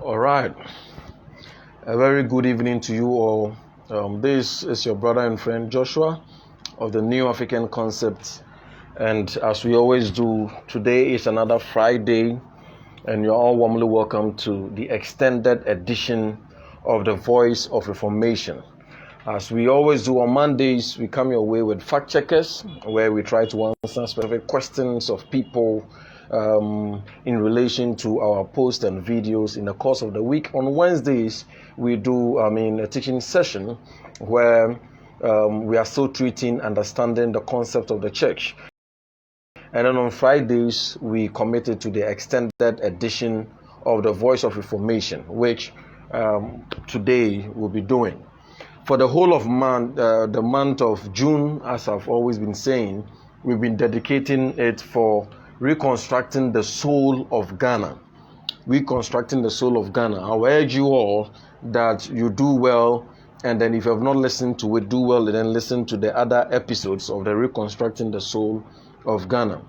All right. A very good evening to you all. This is your brother and friend Joshua of the New African Concept. And as we always do, today is another Friday, and you're all warmly welcome to the extended edition of the Voice of Reformation. As we always do on Mondays, we come your way with fact checkers, where we try to answer specific questions of people in relation to our posts and videos in the course of the week. On Wednesdays, we do a teaching session where we are still treating understanding the concept of the church. And then on Fridays, we committed to the extended edition of the Voice of Reformation, which today we'll be doing. For the whole of the month of June, as I've always been saying, we've been dedicating it for reconstructing the soul of Ghana. Reconstructing the soul of Ghana. I urge you all that you do well, and then if you have not listened to it, do well and then listen to the other episodes of the Reconstructing the Soul of Ghana.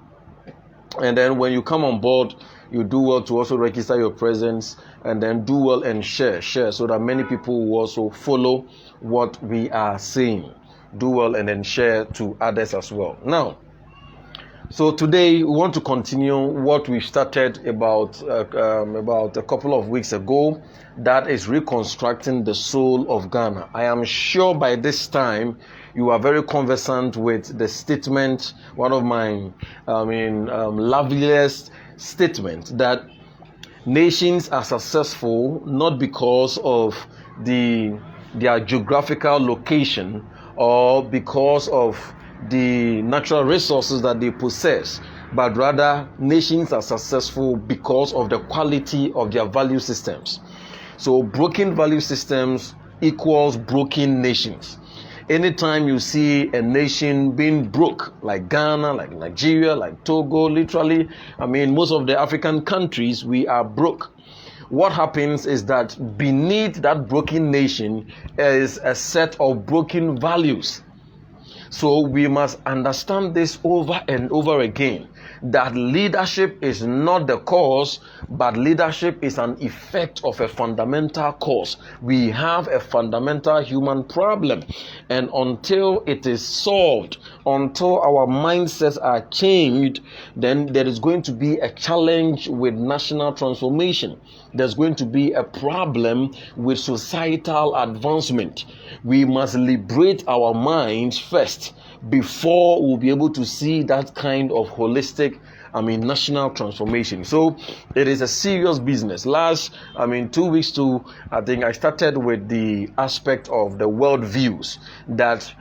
And then when you come on board, you do well to also register your presence, and then do well and share so that many people will also follow what we are saying. Do well and then share to others as well. Now, so today we want to continue what we started about a couple of weeks ago. That is reconstructing the soul of Ghana. I am sure by this time you are very conversant with the statement, one of my loveliest statements, that nations are successful not because of their geographical location or because of the natural resources that they possess, but rather nations are successful because of the quality of their value systems. So broken value systems equals broken nations. Anytime you see a nation being broke, like Ghana, like Nigeria, like Togo, literally, most of the African countries, we are broke. What happens is that beneath that broken nation is a set of broken values. So we must understand this over and over again, that leadership is not the cause, but leadership is an effect of a fundamental cause. We have a fundamental human problem, and until it is solved, until our mindsets are changed, then there is going to be a challenge with national transformation. There's going to be a problem with societal advancement. We must liberate our minds first before we'll be able to see that kind of holistic, national transformation. So it is a serious business. Last, 2 weeks to, I started with the aspect of the world views, that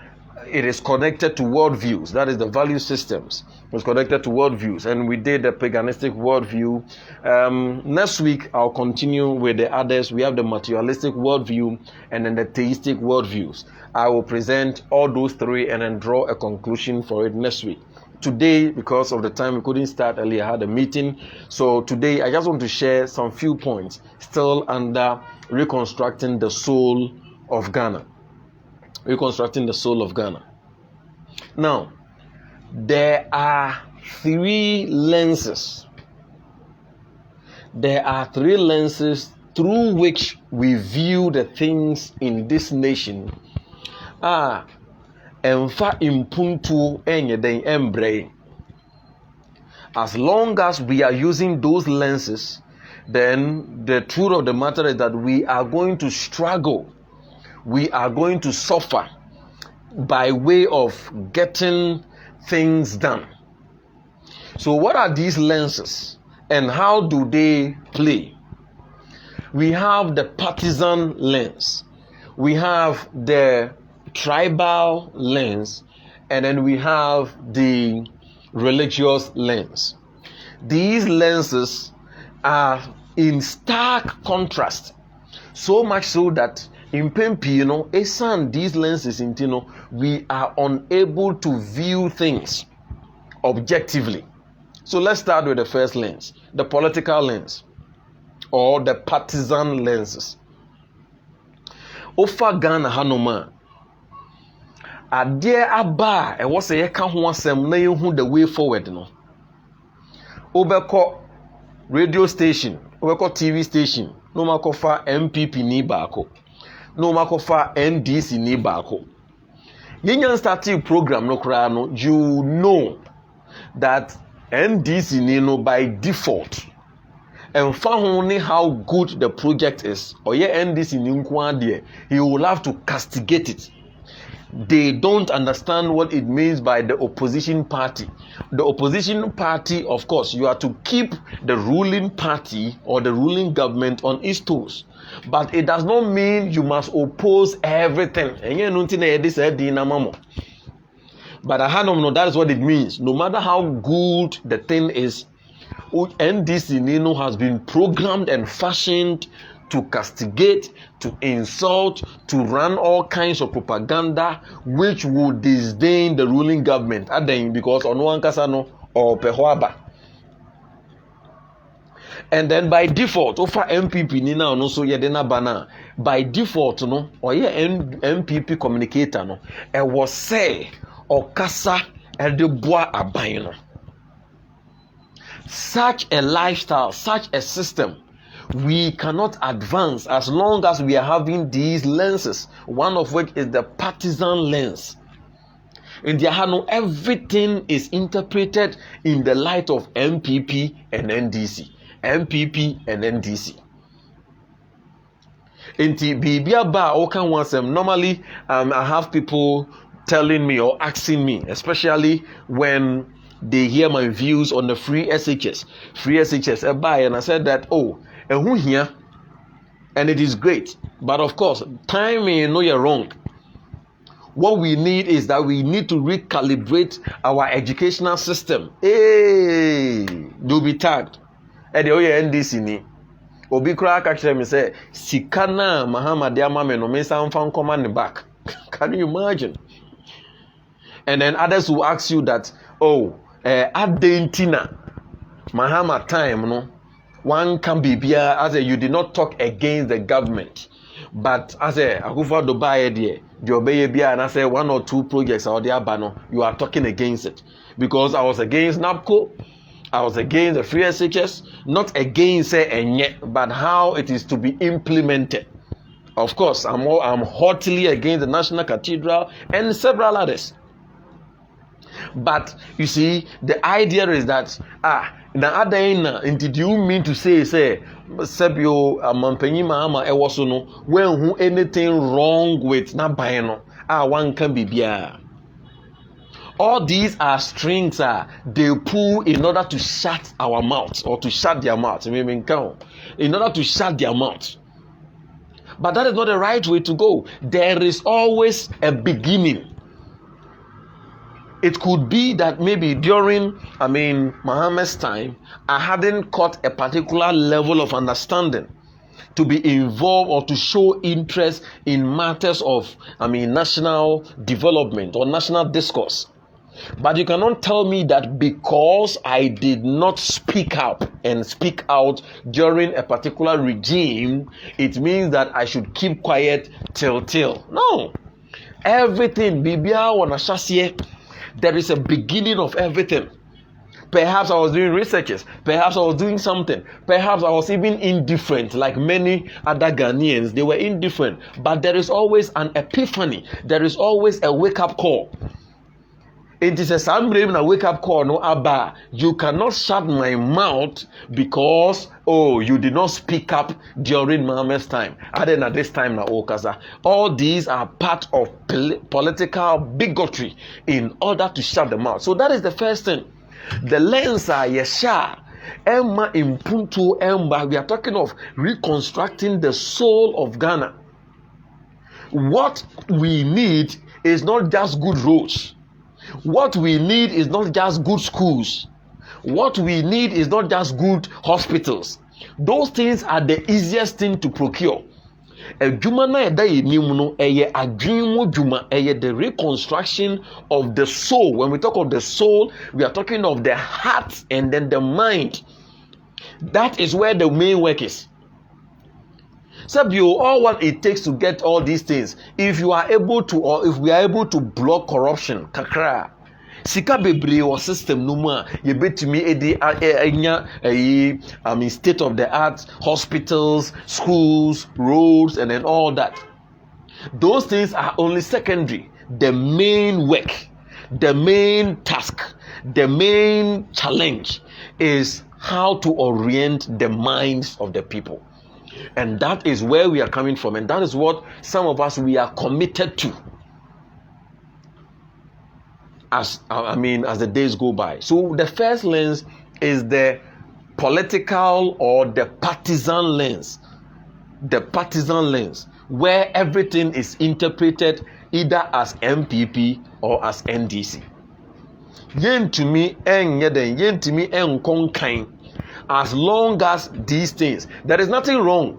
it is connected to world views. That is the value systems. It's connected to world views. And we did the paganistic world view. Next week, I'll continue with the others. We have the materialistic world view and then the theistic world views. I will present all those three and then draw a conclusion for it next week. Today, because of the time we couldn't start earlier, I had a meeting. So today, I just want to share some few points still under reconstructing the soul of Ghana. Reconstructing the soul of Ghana. Now, there are three lenses. There are three lenses through which we view the things in this nation. Emfa impuntu enyeden embre. As long as we are using those lenses, then the truth of the matter is that we are going to struggle. We are going to suffer by way of getting things done. So what are these lenses and how do they play? We have the partisan lens. We have the tribal lens, and then we have the religious lens. These lenses are in stark contrast, so much so that in Pempi, these lenses, we are unable to view things objectively. So let's start with the first lens, the political lens, or the partisan lenses. Ofa Ghana Hanoma. Adeɛ aba a ɛwɔ sɛ yɛka ho asɛm na yɛhu the way forward no. Wobɛkɔ radio station, wobɛkɔ TV station, no makofa MPP ni baako, no makofa NDC ni baako. Yenyan starting program no kra no, you know that NDC ni no by default. And found how good the project is, or NDC ni nkwa there, he will have to castigate it. They don't understand what it means by the opposition party. The opposition party, of course, you are to keep the ruling party or the ruling government on its toes. But it does not mean you must oppose everything. But that is what it means. No matter how good the thing is, NDC Nino has been programmed and fashioned to castigate, to insult, to run all kinds of propaganda which would disdain the ruling government. Because on one kasano or pehoaba. And then by default, over MPP ni na no so yedena bana. By default no, or MPP communicator no, e was say or kasa e de boa aban no. Such a lifestyle, such a system, we cannot advance as long as we are having these lenses, one of which is the partisan lens. In the Hano, everything is interpreted in the light of MPP and NDC. MPP and NDC. In Bibia Ba Okan Wansem, normally I have people telling me or asking me, especially when they hear my views on the free SHS. Free SHS, buy, and I said that, and who here? And it is great. But of course, time may know you're wrong. What we need is that we need to recalibrate our educational system. Hey, do be tagged. And the NDC ni. Obi kura kakire me say, Sikana Muhammad Yama me no me san fan command back. Can you imagine? And then others will ask you that, Adentina, Mahama time, no, one can be here as you did not talk against the government, but as a Akufa Dubai idea, the obey bia and I say 1 or 2 projects or the abano, you are talking against it because I was against NAPCO, I was against the free SHS, not against but how it is to be implemented. Of course, I'm haughtily against the National Cathedral and several others. But you see, the idea is that did you mean to say Sebio Mampenyi Mahama Ewosono when who anything wrong with Nabayano one can be bia. All these are strings they pull in order to shut our mouths or to shut their mouths. In order to shut their mouths. But that is not the right way to go. There is always a beginning. It could be that maybe during, Muhammad's time, I hadn't caught a particular level of understanding to be involved or to show interest in matters of, national development or national discourse. But you cannot tell me that because I did not speak up and speak out during a particular regime, it means that I should keep quiet till. No. Everything, Bibia wanashasiye. There is a beginning of everything. Perhaps I was doing researches. Perhaps I was doing something. Perhaps I was even indifferent, like many other Ghanaians. They were indifferent. But there is always an epiphany. There is always a wake-up call. It is a sound a wake-up call. No, Abba, you cannot shut my mouth because, you did not speak up during Muhammad's time. Other than this time now, Okaza. All these are part of political bigotry in order to shut them out. So that is the first thing. The lens are yesha. Emma impuntu emba. We are talking of reconstructing the soul of Ghana. What we need is not just good roads. What we need is not just good schools. What we need is not just good hospitals. Those things are the easiest thing to procure. The reconstruction of the soul. When we talk of the soul, we are talking of the heart and then the mind. That is where the main work is. Sabio, all what it takes to get all these things, if you are able to, or if we are able to block corruption, kakra, Sika bebre or system no more. You bet me state of the art hospitals, schools, roads, and then all that. Those things are only secondary. The main work, the main task, the main challenge is how to orient the minds of the people. And that is where we are coming from, and that is what some of us we are committed to as the days go by. So the first lens is the political or the partisan lens. The partisan lens, where everything is interpreted either as MPP or as NDC. As long as these things, there is nothing wrong.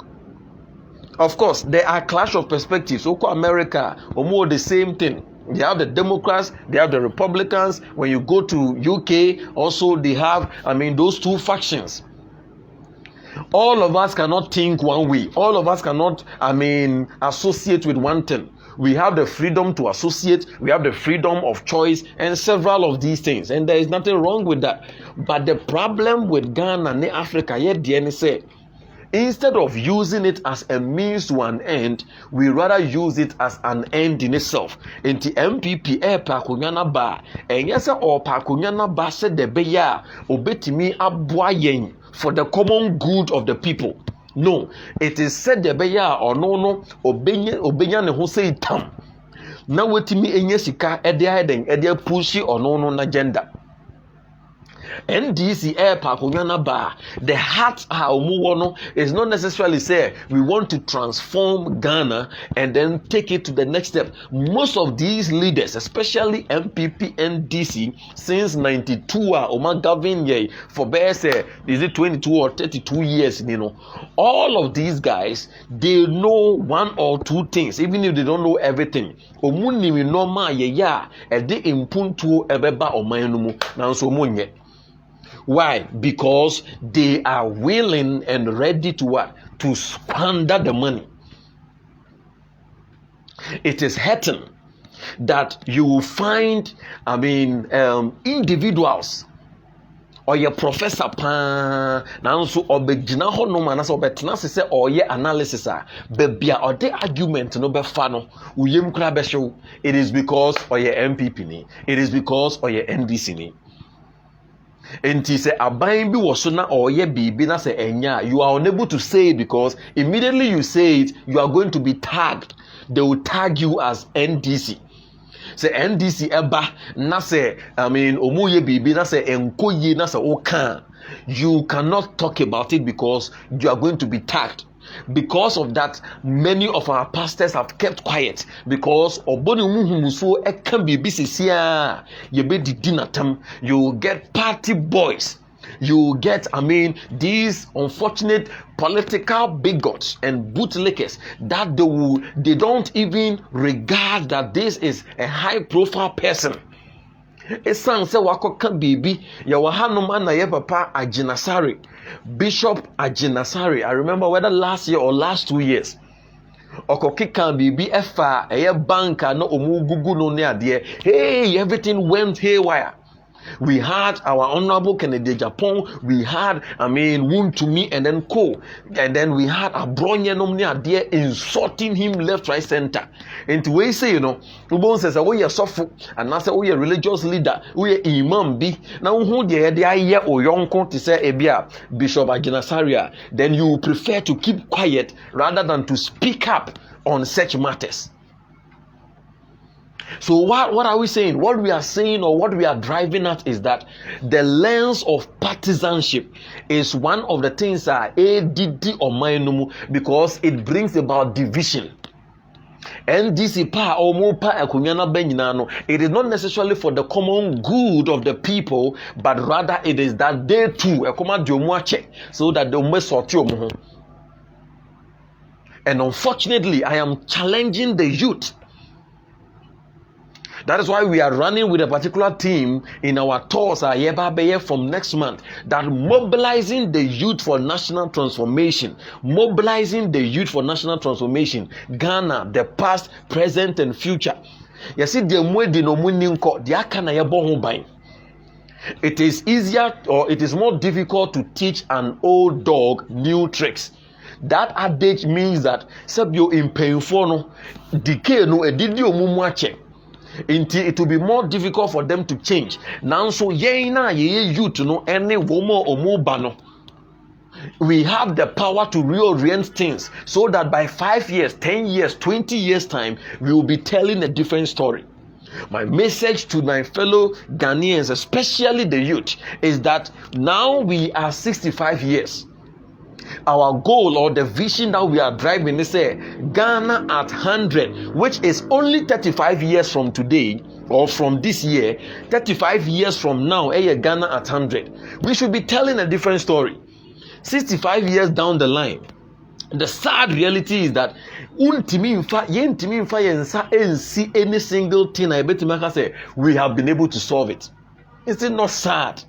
Of course, there are clash of perspectives. So America, almost the same thing. They have the Democrats, they have the Republicans. When you go to UK, also they have, those two factions. All of us cannot think one way. All of us cannot, associate with one thing. We have the freedom to associate. We have the freedom of choice and several of these things. And there is nothing wrong with that. But the problem with Ghana and Africa, yet the say, instead of using it as a means to an end, we rather use it as an end in itself. In the MPP, pakunyana ba, and yes, or pakunyana ba said the beya, obetimi abwayen for the common good of the people. No, it is said the beya or no, obenya who say tam. Now, what me enyesika, edia heading, edia pushy or no agenda. NDC the heart is not necessarily say we want to transform Ghana and then take it to the next step. Most of these leaders, especially MPP NDC, since 92 for is it 22 or 32 years, all of these guys, they know one or two things, even if they don't know everything. Why? Because they are willing and ready to what? To squander the money. It is hurting that you will find, individuals or your professor now so obegina ho no man so betena se or ye analysis bebia or the argument no be fa no uyem kra be show. It is because or your MPP ni, it is because or your NDC ni. Enti se aban bi wo so na oye bibi na se enya, you are unable to say it because immediately you say it, you are going to be tagged. They will tag you as NDC. Se NDC eba na se omuye bibi na se enkoye na se oka. You cannot talk about it because you are going to be tagged. Because of that, many of our pastors have kept quiet because you get party boys, you get these unfortunate political bigots and bootlickers that they don't even regard that this is a high profile person. Esan se wakoka bibi ya wahanum anaye papa Ajinasari, Bishop Ajinasari. I remember whether last year or last 2 years. Okokika bibi efa eye banka no omugugu no ne ade. Hey, everything went haywire. We had our honorable Kennedy Japan, we had Wound to me and then Co. And then we had a Abronye Nomnia there insulting him left, right, center. And to we say, Ubon says, oh, you're soft, and I say, oh, you're religious leader, we imam be. Now, who the idea or young to say, Ebia, Bishop Ajinasaria, then you prefer to keep quiet rather than to speak up on such matters. So what are we saying? What we are saying or what we are driving at is that the lens of partisanship is one of the things that ADD or minumu because it brings about division. NDC pa or more pa akunyana benyano. It is not necessarily for the common good of the people, but rather it is that they too so that they may sort you. And unfortunately, I am challenging the youth. That is why we are running with a particular team in our tours from next month, that mobilizing the youth for national transformation. Mobilizing the youth for national transformation. Ghana, the past, present, and future. Yes, the mwedi no muninko, the akana yabo hubain. It is easier or it is more difficult to teach an old dog new tricks. That adage means that sabio in painful no decay no edidio mumuache. It will be more difficult for them to change. Now so ye na ye youth no any woman or mobano. We have the power to reorient things so that by 5 years, 10 years, 20 years time, we will be telling a different story. My message to my fellow Ghanaians, especially the youth, is that now we are 65 years. Our goal or the vision that we are driving is Ghana at 100, which is only 35 years from today or from this year. 35 years from now, Ghana at 100. We should be telling a different story. 65 years down the line, the sad reality is that see any single thing I bet you say we have been able to solve it. Is it not sad?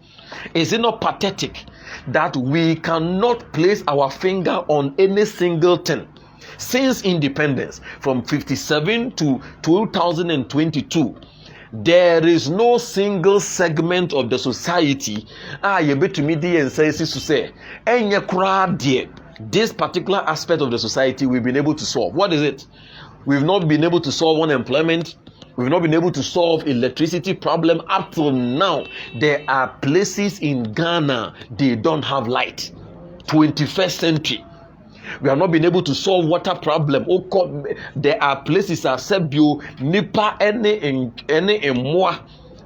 Is it not pathetic that we cannot place our finger on any single thing? Since independence from 57 to 2022, there is no single segment of the society you bet to me and say to say this particular aspect of the society we've been able to solve. What is it? We've not been able to solve unemployment. We've not been able to solve electricity problem up till now. There are places in Ghana they don't have light. 21st century. We have not been able to solve water problem. There are places that Sebio, Nipa any emwa,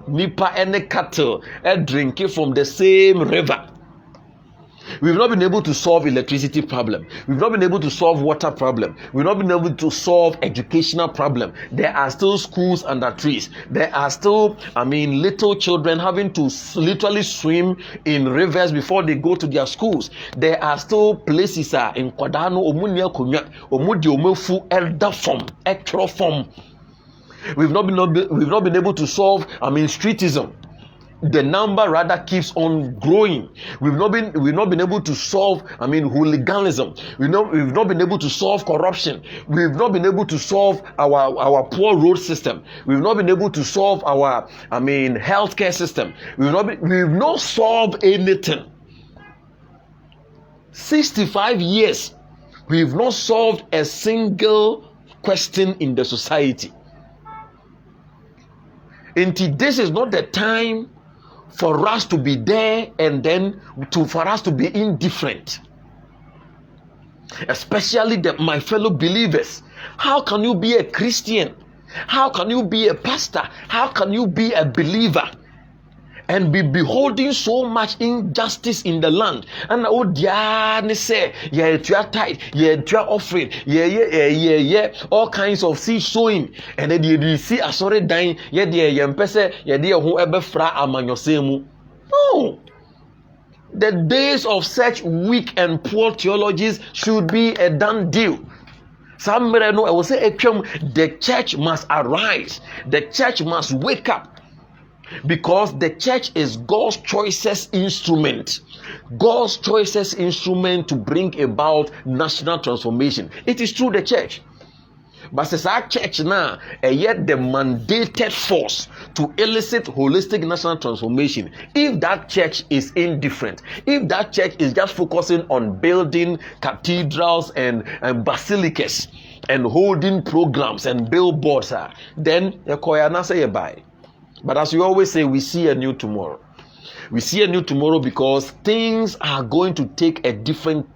Nipa any cattle drinking from the same river. We've not been able to solve electricity problem. We've not been able to solve water problem. We've not been able to solve educational problem. There are still schools under trees. There are still, little children having to literally swim in rivers before they go to their schools. There are still places in Kwadano, Omunia Kunya, Omudi Omefu, Elder Form, Ectro Form. We've not been able to solve, streetism. The number rather keeps on growing. We've not been able to solve, hooliganism. We've not been able to solve corruption. We've not been able to solve our poor road system. We've not been able to solve our, healthcare system. We've not solved anything. 65 years, we've not solved a single question in the society. Until this is not the time for us to be there and then for us to be indifferent. Especially my fellow believers. How can you be a Christian? How can you be a pastor? How can you be a believer and be beholding so much injustice in the land? And say, offering, all kinds of seed sowing, and then you see a sorry dying, no. The days of such weak and poor theologies should be a done deal. Somebody know I will say the church must arise, the church must wake up. Because the church is God's choicest instrument. God's choicest instrument to bring about national transformation. It is through the church. But as our church now, yet the mandated force to elicit holistic national transformation. If that church is indifferent, if that church is just focusing on building cathedrals and basilicas and holding programs and billboards, then the choir say bye. But as we always say, we see a new tomorrow. We see a new tomorrow because things are going to take a different,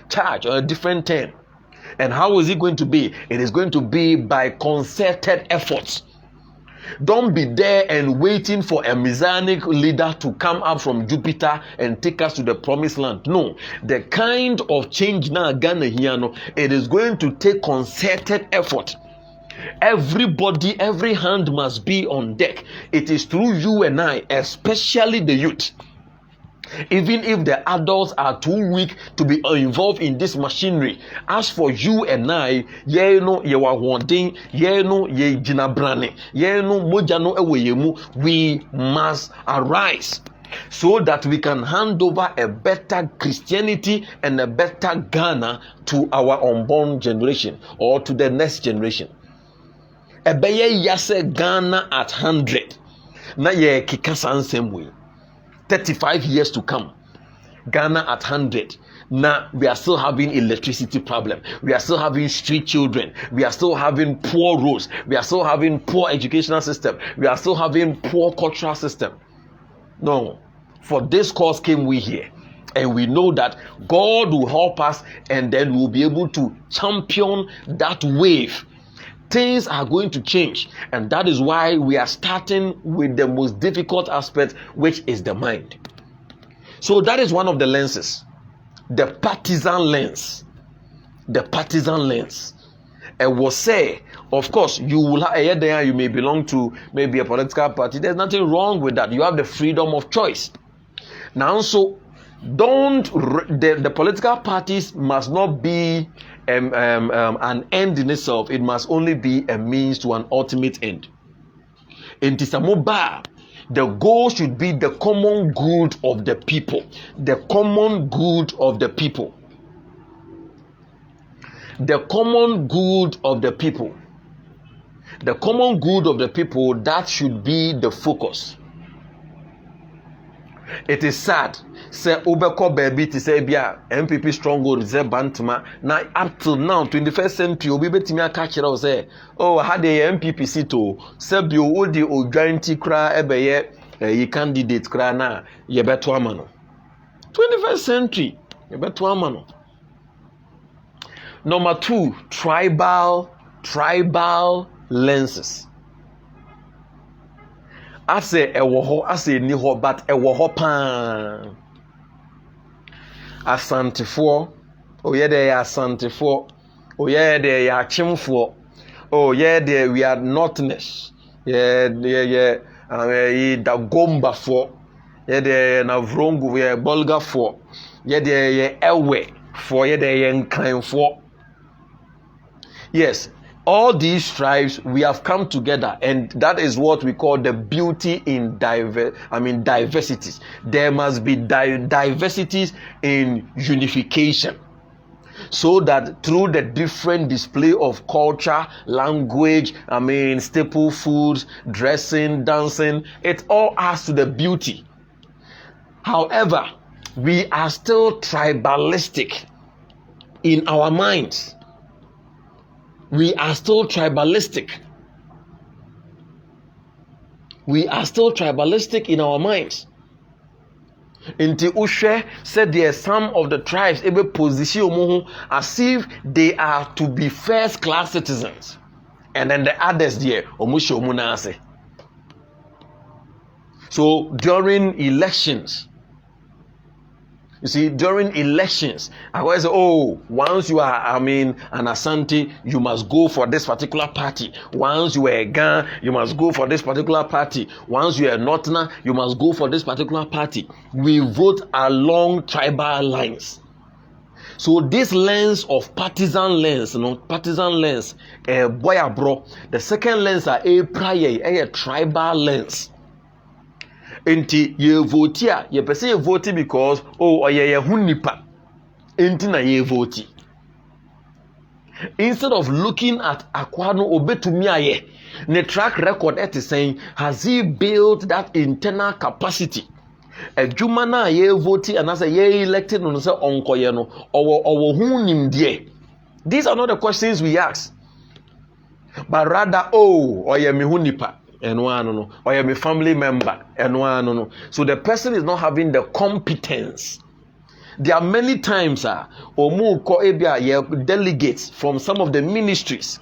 charge or a different turn. And how is it going to be? It is going to be by concerted efforts. Don't be there and waiting for a messianic leader to come up from Jupiter and take us to the promised land. No, the kind of change now Ghana here, it is going to take concerted effort. Everybody, every hand must be on deck. It is through you and I, especially the youth. Even if the adults are too weak to be involved in this machinery, as for you and I, we must arise so that we can hand over a better Christianity and a better Ghana to our unborn generation or to the next generation. ebeye yase Ghana at 100 na ye kika sansem way 35 years to come Ghana at 100 now we are still having electricity problem, we are still having street children, we are still having poor roads, we are still having poor educational system, we are still having poor cultural system. No, for this cause came we here, and we know that God will help us, and then we'll be able to champion that wave. Things are going to change, and that is why we are starting with the most difficult aspect, which is the mind. So that is one of the lenses. The partisan lens. The partisan lens. And will say, of course, you will have there, you may belong to maybe a political party. There's nothing wrong with that. You have the freedom of choice. Now, so the political parties must not be an end in itself. It must only be a means to an ultimate end. In Tisamoba, the goal should be the common good of the people. The common good of the people. The common good of the people. The common good of the people, that should be the focus. It is sad. Say Obeko baby to say bia MPP stronghold say bantama. Now up till now 21st century obi betimi aka kire say oh had the MPP sito say bi o di odwanti kra ebeye yi candidate kra na ye beto amano. 21st century ye beto amano. Number 2, tribal lenses. I say ewo ho, I say ni ho, but ewo ho pan. Asantefo, oh yeah there asantefo, oh yeah there achimfo, oh yeah there we are notness, yeah da gomba for, yeah there na vrongo we are bolga for, yeah there ewe for, yeah there nkan for. Yes, all these tribes, we have come together, and that is what we call the beauty in diversities. There must be diversities in unification, so that through the different display of culture, language, staple foods, dressing, dancing, it all adds to the beauty. However, we are still tribalistic in our minds. We are still tribalistic. We are still tribalistic in our minds. Inti Ushe said there are some of the tribes able position as if they are to be first class citizens. And then the others there, omusho munase. So during elections, you see, during elections, I always say, oh, once you are, an Asante, you must go for this particular party. Once you are a Gan, you must go for this particular party. Once you are a Northerner, you must go for this particular party. We vote along tribal lines. So this lens of partisan lens, boy bro, the second lens are a tribal lens. Enti ye vote ya ye pese ye vote because ye hunipa enti na ye vote, instead of looking at akwano obetumi aye ne track record et saying has he built that internal capacity adwuma na ye vote and as ye elected no say onkoye no owo hunim die. These are not the questions we ask, but rather oye me hunipa or you're a family member, so the person is not having the competence. There are many times delegates from some of the ministries.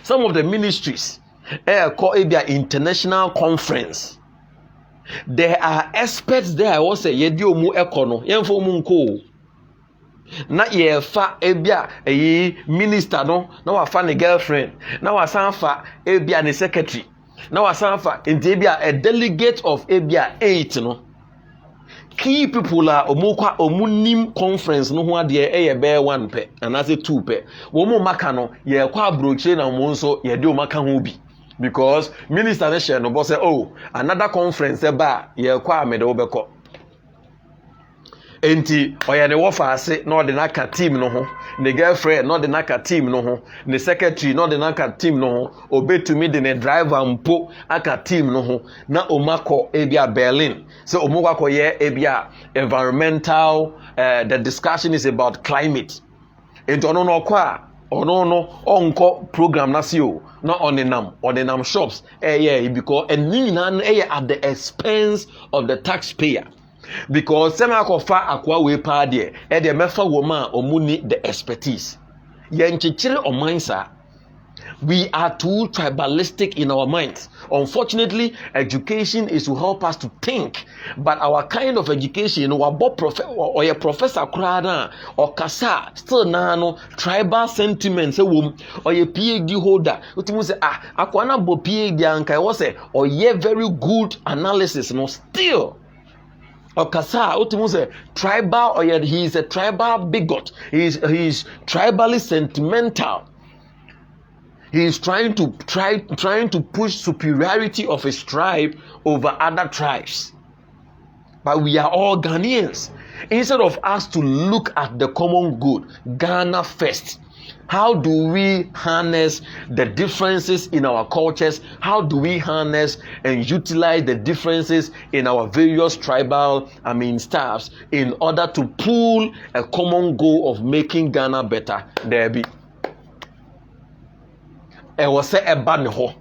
Some of the ministries international conference. There are experts there. I will say na ye fa ebia minister no na wa fa ne girlfriend na wa san fa ebia ne secretary na wa san fa ebia a delegate of ebia 8 no key people are omunim conference no ho ade e be 1 pe anase 2 pe wo mu maka no ye kwa abroche na mo nso ye de o maka ho bi, because minister ne share no bo say another conference ba ye kwa amede wo beko. enti oya ne wofa ase na ode naka team no ho ne girlfriend na ode naka team no ho ne secretary na ode naka team no ho obetumi de ne driver mpo aka team no ho na omako ebia Berlin so omoko ye ebia environmental the discussion is about climate enti ono no kwa ono no onko program na si o na onenam shops because enina na at the expense of the taxpayer. Because sema akofa akwa we pa de e de mefa woma omuni the expertise ye nchichire omansa. We are too tribalistic in our minds. Unfortunately, education is to help us to think, but our kind of education or a professor krana or kasa still no tribal sentiments or a PhD holder utimu say akwana bo PhD anka wo say or ye very good analysis no still Okasa, utimuse tribal or he is a tribal bigot. He is tribally sentimental. He is trying to push superiority of his tribe over other tribes. But we are all Ghanaians. Instead of us to look at the common good, Ghana first. How do we harness the differences in our cultures? How do we harness and utilize the differences in our various tribal, staffs in order to pull a common goal of making Ghana better? There be. I was say a banho.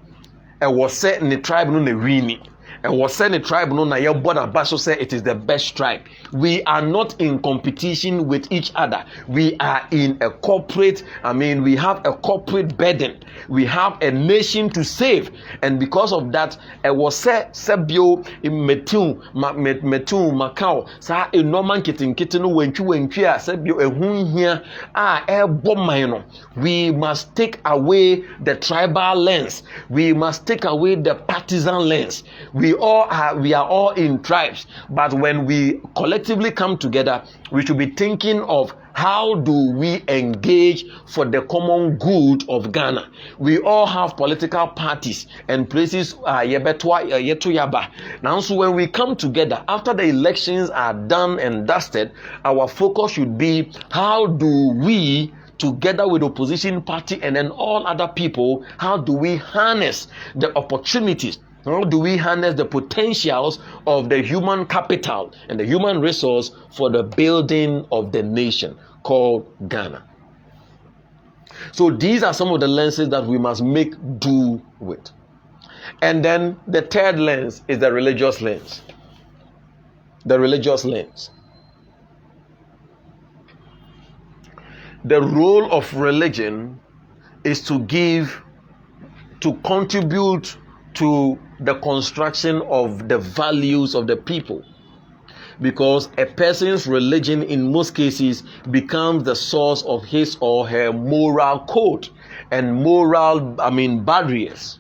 I was say the tribe no ne rini. I was saying the tribe no na your border baso say it is the best tribe. We are not in competition with each other. We are in a corporate, we have a corporate burden. We have a nation to save. And because of that, I was say sebio metu Macau. Sa a Norman kitten wentwi a sebio ehun hia e bomano. We must take away the tribal lens. We must take away the partisan lens. We are all in tribes, but when we collectively come together, we should be thinking of how do we engage for the common good of Ghana. We all have political parties and places yaba. Now, so when we come together after the elections are done and dusted, our focus should be how do we, together with opposition party and then all other people, how do we harness the opportunities? How do we harness the potentials of the human capital and the human resource for the building of the nation called Ghana? So these are some of the lenses that we must make do with. And then the third lens is the religious lens. The religious lens. The role of religion is to contribute to the construction of the values of the people, because a person's religion in most cases becomes the source of his or her moral code and moral barriers.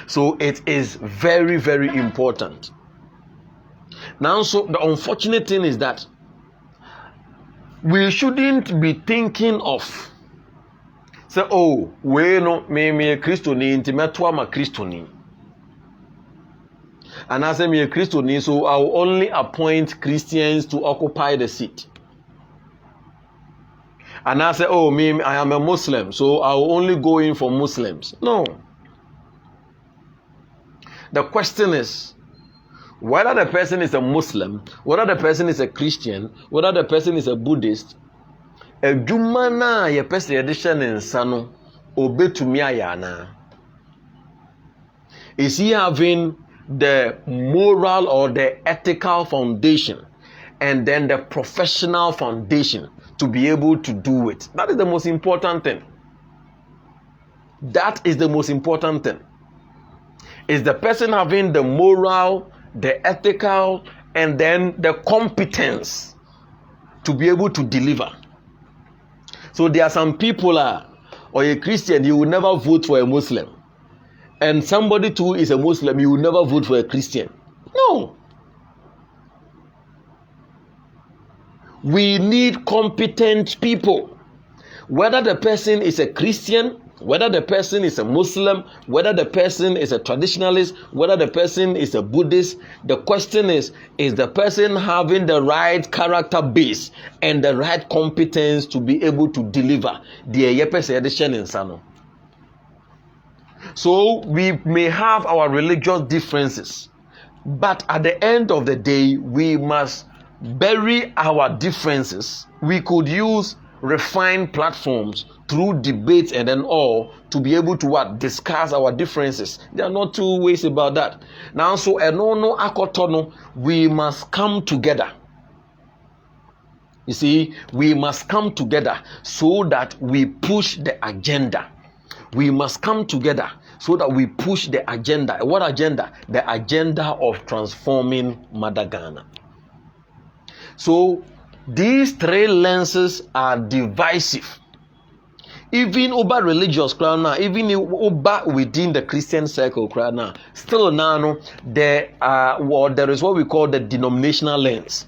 So it is very, very important. Now, so the unfortunate thing is that we shouldn't be thinking of say, oh, we no me a Christoni intimatwa ma Christoni. And I say me a Christoni, so I will only appoint Christians to occupy the seat. And I say, oh, I am a Muslim, so I will only go in for Muslims. No. The question is, whether the person is a Muslim, whether the person is a Christian, whether the person is a Buddhist, edwuma na ye pese ye de hye ne nsa no obetumi ayana. Is he having the moral or the ethical foundation and then the professional foundation to be able to do it? That is the most important thing. That is the most important thing. Is the person having the moral, the ethical, and then the competence to be able to deliver? So there are some people or a Christian, you will never vote for a Muslim. And somebody too is a Muslim, you will never vote for a Christian. No. We need competent people. Whether the person is a Christian, Whether the person is a Muslim, whether the person is a traditionalist, whether the person is a Buddhist, the question is the person having the right character base and the right competence to be able to deliver the edition in Sano? So we may have our religious differences, but at the end of the day, we must bury our differences. We could use refined platforms through debates and then all to be able to discuss our differences. There are not two ways about that. Now, so no akotono, we must come together. You see, we must come together so that we push the agenda. We must come together so that we push the agenda. What agenda? The agenda of transforming Mother Ghana. So these three lenses are divisive. Even over religious crowd now, even over within the Christian circle crowd now, still now there is what we call the denominational lens.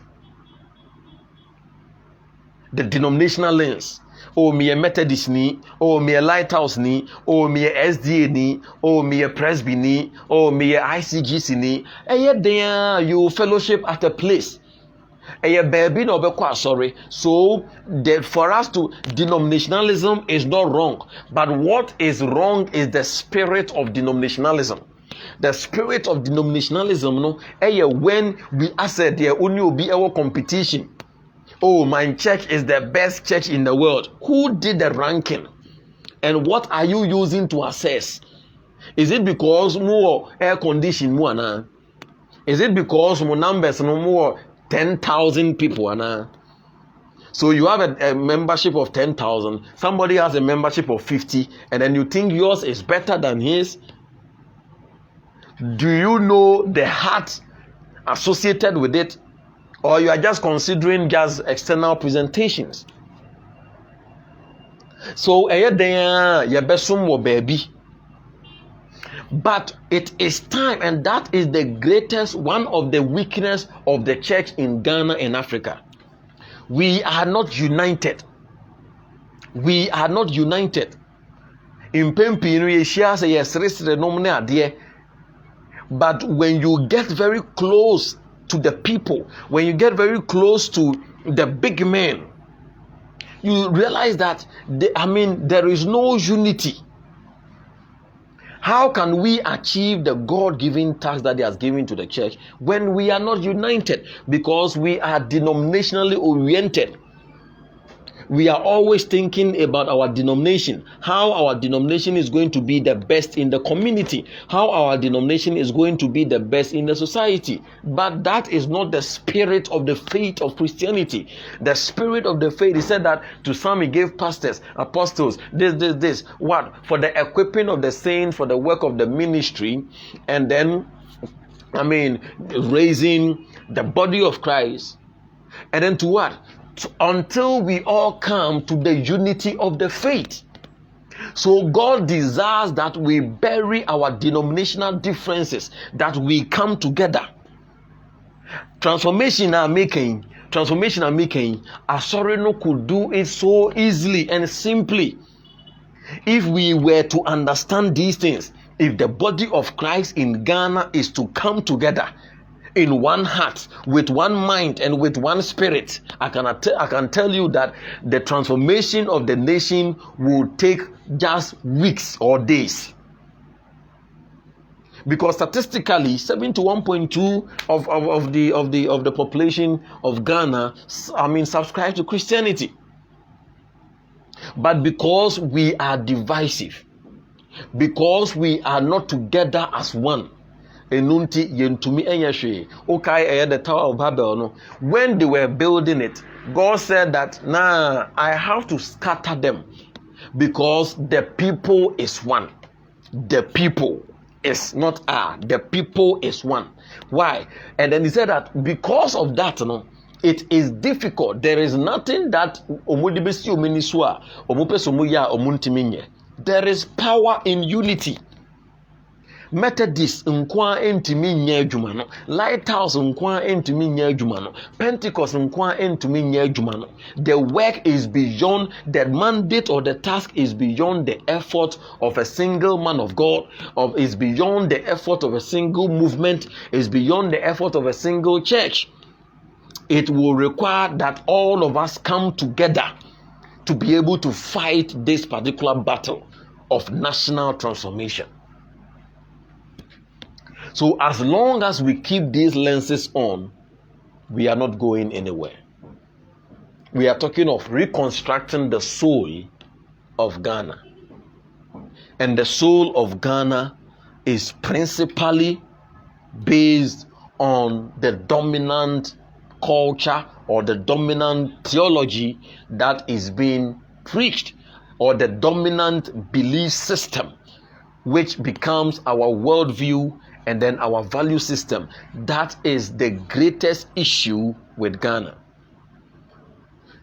The denominational lens. Oh, me a Methodist ni, oh me a Lighthouse ni, oh me a SDA ni, oh me a Presby ni, oh me a ICGC ni. And yet there you fellowship at a place. Baby no be sorry. So that for us to denominationalism is not wrong, but what is wrong is the spirit of denominationalism. The spirit of denominationalism, no, when we said there only be our competition. Oh, my church is the best church in the world. Who did the ranking? And what are you using to assess? Is it because more air condition more na? Is it because more numbers no more 10,000 people ana? So you have a membership of 10,000. Somebody has a membership of 50, and then you think yours is better than his. Do you know the heart associated with it? Or you are just considering just external presentations? So baby. But it is time, and that is the greatest, one of the weakness of the church in Ghana and Africa. We are not united. We are not united. In but when you get very close to the people, when you get very close to the big men, you realize that there is no unity. How can we achieve the God-given task that He has given to the church when we are not united? Because we are denominationally oriented. We are always thinking about our denomination, how our denomination is going to be the best in the community, how our denomination is going to be the best in the society. But that is not the spirit of the faith of Christianity. The spirit of the faith, He said that to some He gave pastors, apostles, this. What? For the equipping of the saints, for the work of the ministry, and then, raising the body of Christ. And then to what? Until we all come to the unity of the faith. So God desires that we bury our denominational differences, that we come together. Transformation are making, Asoreno could do it so easily and simply if we were to understand these things. If the body of Christ in Ghana is to come together in one heart, with one mind, and with one spirit, I can tell you that the transformation of the nation will take just weeks or days. Because statistically, 71.2 of the population of Ghana, subscribe to Christianity. But because we are divisive, because we are not together as one, enunti yentumi enyehwe okay the Tower of Babel no, when they were building it, God said that I have to scatter them because the people is one. The people is not the people is one. Why? And then He said that because of that it is difficult. There is nothing that there is power in unity. Methodist nkwa entimi nya adwuma no, Lighthouse nkwa entimi nya adwuma no, Pentecost nkwa entimi nya adwuma no. The work is beyond, the mandate or the task is beyond the effort of a single man of God, is beyond the effort of a single movement, is beyond the effort of a single church. It will require that all of us come together to be able to fight this particular battle of national transformation. So as long as we keep these lenses on, we are not going anywhere. We are talking of reconstructing the soul of Ghana. And the soul of Ghana is principally based on the dominant culture or the dominant theology that is being preached, or the dominant belief system which becomes our worldview and then our value system. That is the greatest issue with Ghana.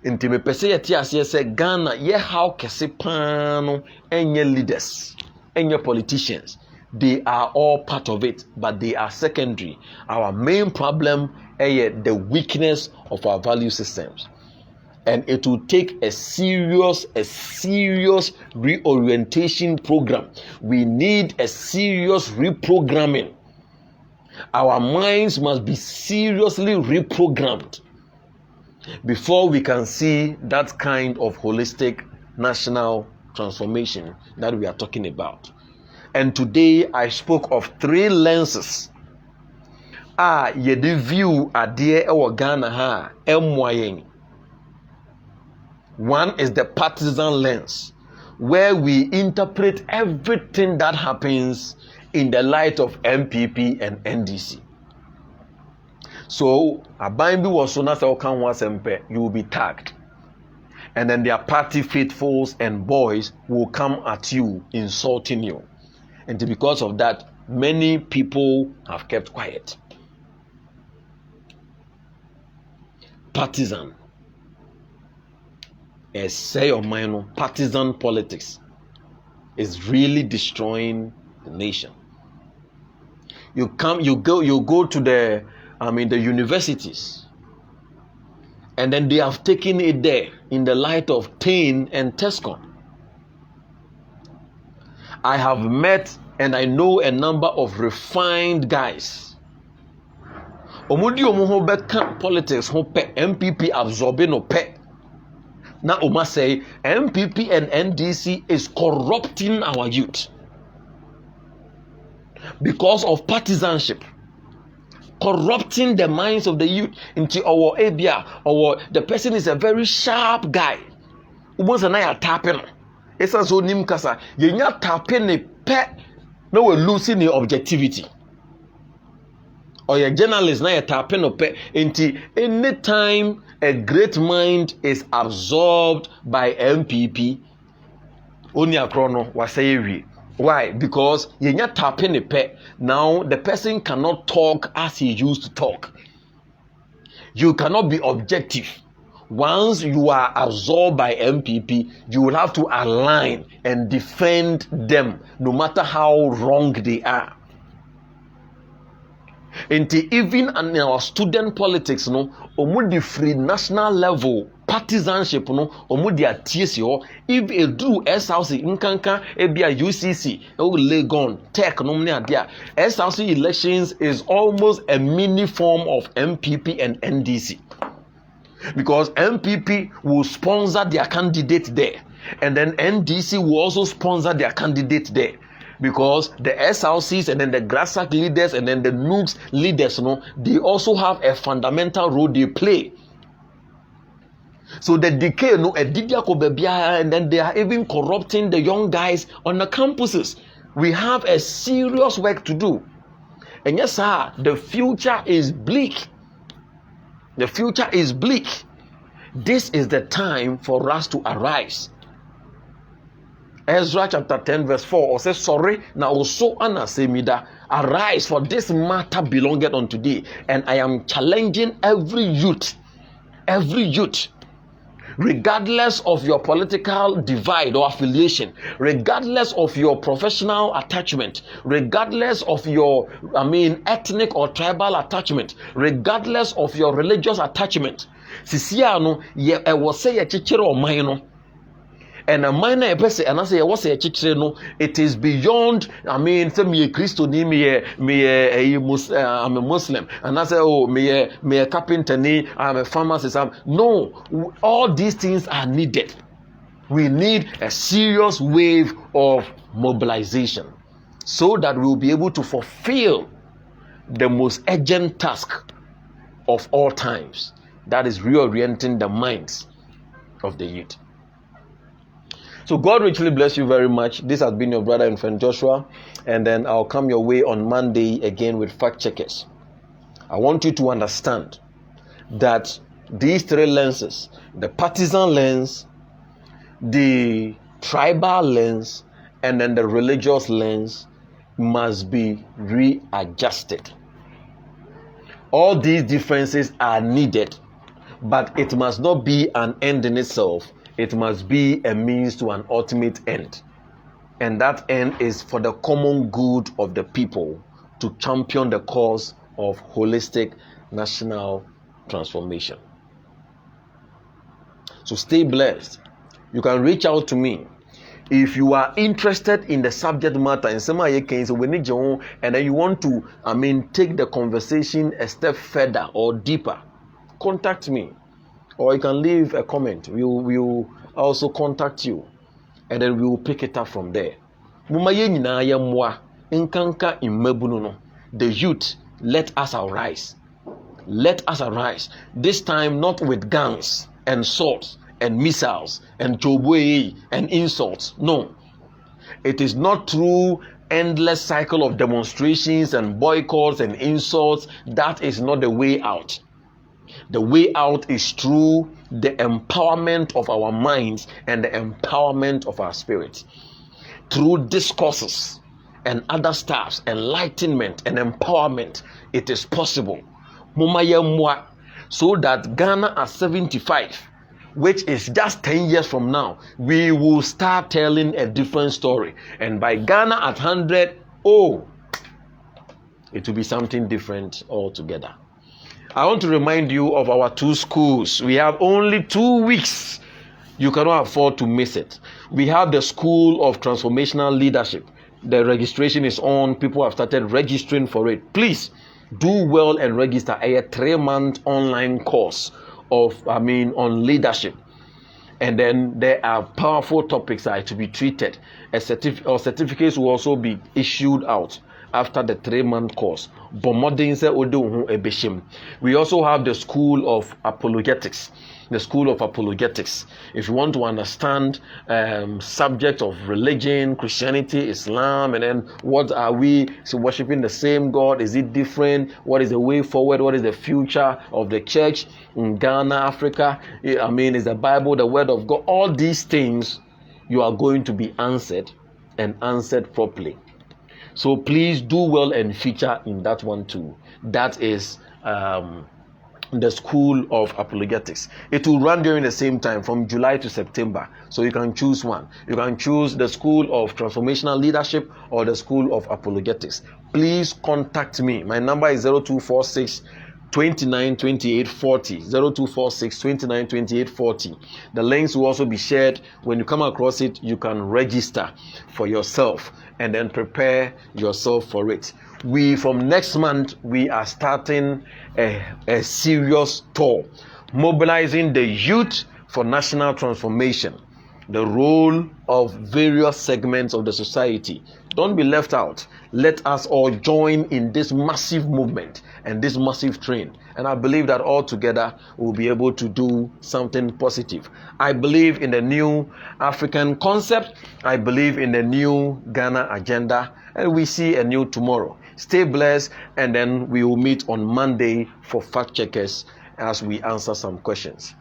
Nti me pese yeti ase se Ghana ye how kese pano enye leaders, enye politicians. They are all part of it, but they are secondary. Our main problem is the weakness of our value systems. And it will take a serious reorientation program. We need a serious reprogramming. Our minds must be seriously reprogrammed before we can see that kind of holistic national transformation that we are talking about. And today I spoke of 3 lenses. Yedi view adie ewo Ghana ha emwayen. One is the partisan lens, where we interpret everything that happens in the light of MPP and NDC. So, Abambi was so nasa okan wasempe, you will be tagged. And then their party faithfuls and boys will come at you, insulting you. And because of that, many people have kept quiet. Partisan. Say or minor, partisan politics is really destroying the nation. You go to the universities, and then they have taken it there in the light of TAIN and TESCON. I have met and I know a number of refined guys. Omudi omo beka politics ho pe MPP absorbe no pe. Na Oma say MPP and NDC is corrupting our youth because of partisanship, corrupting the minds of the youth into our area. Or the person is a very sharp guy. Umonsa na ya tapping. Esa so nim kasa yenya tapping ne pe na we losing the objectivity. Or your journalist na ya tapping no pe into anytime a great mind is absorbed by MPP, only a chrono was say. Why? Because yenya tapping the pe. Now the person cannot talk as he used to talk. You cannot be objective. Once you are absorbed by MPP, you will have to align and defend them, no matter how wrong they are. And even in our student politics, no, omudi free national level partisanship, no, omudi atieso. If a do SRC inkanka, ebia UCC, Legon, Tech, no many idea. SRC elections is almost a mini form of MPP and NDC, because MPP will sponsor their candidate there, and then NDC will also sponsor their candidate there. Because the SRCs and then the grassroots leaders and then the NUGS leaders, they also have a fundamental role they play. So the decay, and then they are even corrupting the young guys on the campuses. We have a serious work to do. And yes, sir, the future is bleak. The future is bleak. This is the time for us to arise. Ezra chapter 10 verse 4 says, sorry, now also anasemida, arise, for this matter belongeth unto thee. And I am challenging every youth, regardless of your political divide or affiliation, regardless of your professional attachment, regardless of your, ethnic or tribal attachment, regardless of your religious attachment. Sisia no ye ewo se ye chichire oman no. And a minor epese and I say was a chichire no, it is beyond, say me a Christian, I'm a Muslim, and I say, oh, me a carpenter, I'm a pharmacist. No, all these things are needed. We need a serious wave of mobilization so that we will be able to fulfill the most urgent task of all times, that is reorienting the minds of the youth. So God richly bless you very much. This has been your brother and friend Joshua, and then I'll come your way on Monday again with fact checkers. I want you to understand that these three lenses, the partisan lens, the tribal lens, and then the religious lens, must be readjusted. All these differences are needed, but it must not be an end in itself. It must be a means to an ultimate end. And that end is for the common good of the people, to champion the cause of holistic national transformation. So stay blessed. You can reach out to me if you are interested in the subject matter and then you want to take the conversation a step further or deeper. Contact me. Or you can leave a comment. We will also contact you, and then we will pick it up from there. The youth, let us arise. Let us arise. This time not with guns and swords and missiles and choboe and insults. No. It is not through endless cycle of demonstrations and boycotts and insults. That is not the way out. The way out is through the empowerment of our minds and the empowerment of our spirits. Through discourses and other stuffs, enlightenment and empowerment, it is possible. So that Ghana at 75, which is just 10 years from now, we will start telling a different story. And by Ghana at 100, it will be something different altogether. I want to remind you of our two schools. We have only 2 weeks. You cannot afford to miss it. We have the School of Transformational Leadership. The registration is on. People have started registering for it. Please do well and register. A 3-month online course of on leadership. And then there are powerful topics that are to be treated. Certificates will also be issued out after the 3-month course. We also have the School of Apologetics. The School of Apologetics. If you want to understand subjects of religion, Christianity, Islam, and then what are we worshiping the same God? Is it different? What is the way forward? What is the future of the church in Ghana, Africa? Is the Bible the word of God? All these things you are going to be answered, and answered properly. So please do well and feature in that one too. That is the School of Apologetics. It will run during the same time from July to September. So you can choose one. You can choose the School of Transformational Leadership or the School of Apologetics. Please contact me. My number is 0246 29 28 40. 0246 29 28 40. The links will also be shared. When you come across it, you can register for yourself and then prepare yourself for it. From next month, we are starting a serious tour, mobilizing the youth for national transformation, the role of various segments of the society. Don't be left out. Let us all join in this massive movement and this massive train. And I believe that all together we'll be able to do something positive. I believe in the new African concept. I believe in the new Ghana agenda. And we see a new tomorrow. Stay blessed, and then we will meet on Monday for fact checkers as we answer some questions.